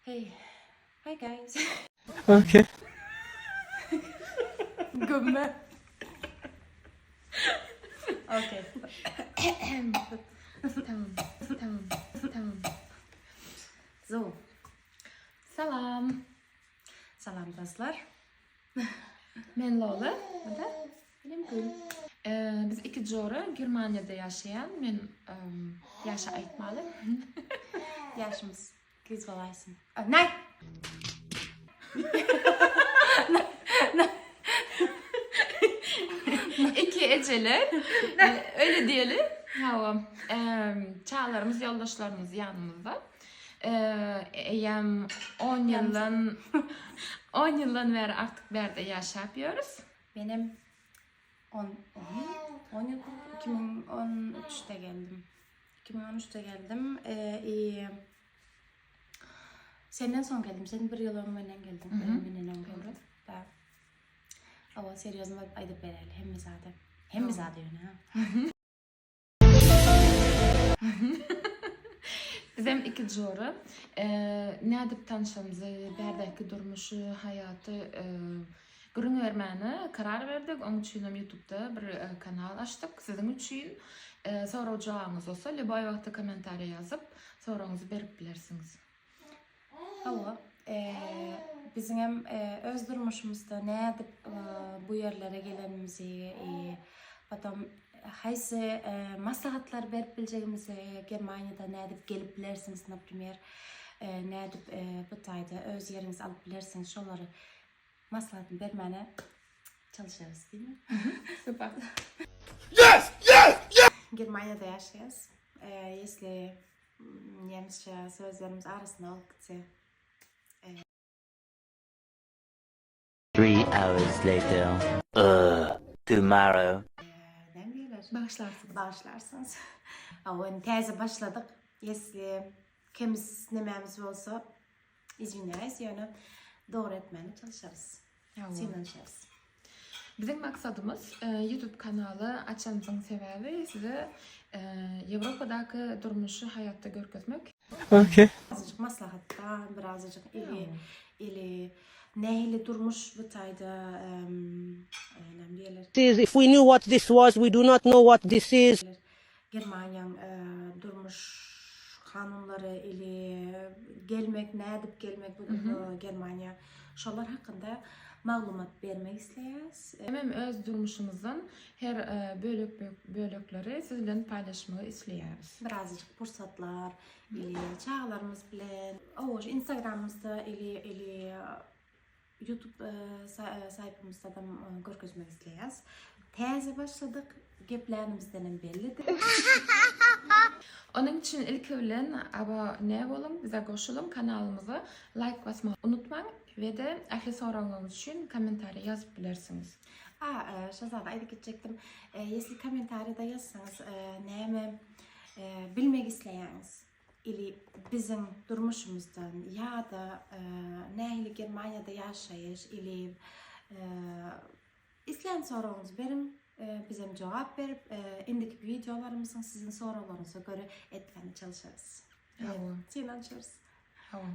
Hey. Hi guys. Okay. Gümme. Okay. Tamam. So. Salam. Salam dostlar. Men Lola. Benim Gül. Biz iki jora Germanya'da yaşayan, men yaşa aytmalı. Yaşımız. Kız valaysın. Nay. İki eceler. Öyle diyelim. Hava. Çağlarımız, yoldaşlarımız yanımızda. Eyem 10 yıldan beri artık berde yaşayıyoruz. Benim 10 yıl 2013'te geldim. 2013'te geldim. Senden son geldim. Senin bir yıl önünden geldim. Benim geldim. Da. Ama seriözüm aydıp bereli. Hem zaten ha. Biz hem iki jora. Ne edip tanışmamızı, berdeki durmuşu, hayatı görünvermeni karar verdik. Onun için YouTube'da bir kanal açtık. Sizin için soracağınız olsa, boy vakti komentarya yazıp sorunuzu verip bilirsiniz. Hava. Bizim hem öz durmuşumuzda ne edip bu yerlere gelenimizi, potom haysi maslahatlar verip bileceğimizi, Germanya'da ne edip gelip bilirsiniz, например, ne edip bu tayda öz yerinizi alıp bilirsiniz, şunları maslahatını vermene çalışırız, değil mi? Süper. Yes! Yes! Yes! Germanya'da yaşayız. Если Nemçe sözlerimiz arasında olup gitse, 3 hours later. Tomorrow. ne diyorlar? Bağışlarsınız. Ama teyze başladık. Если kimiz nememiz olsa izvinleriz. Yani doğru etmeye çalışırız. Sinirleniriz. Bizim maksadımız YouTube kanalı açmamızın sebebi size Avrupa'daki durmuşu hayatta görkezmek. Okay. Birazcık maslahatta, birazcık ili nehli durmuş bu tayda ne diyorlar? If we knew what this was, we do not know what this is. Germanya'nın durmuş kanunları ili gelmek, ne edip gelmek bu Germanya. Şolar hakkında malumat vermek isteyiz. Hem öz durmuşumuzdan her bölükleri sizinle paylaşmayı istiyoruz. Birazcık fırsatlar ili çağlarımız bilen, Instagram'ımızda ili YouTube sayfamızda da görkezmek isteyiz. Teyze başladık. Geplerimizden bellidir. Onun için ilk öğlen abone olun, bize koşulun, kanalımıza like basmayı unutmayın ve de ahli sorularınız için komentarya yazıp bilirsiniz. Şazada ayda gidecektim. Если komentarda yazsanız neyimi bilmek isteyeniz ili bizim durmuşumuzdan ya da neyli Germanya'da yaşayış ili izleyen sorularınızı verin. Bizim cevap verip indiki videolarımızın sizin sorularınıza göre etmeye çalışırız. Tamam. Sinirleniriz. Tamam.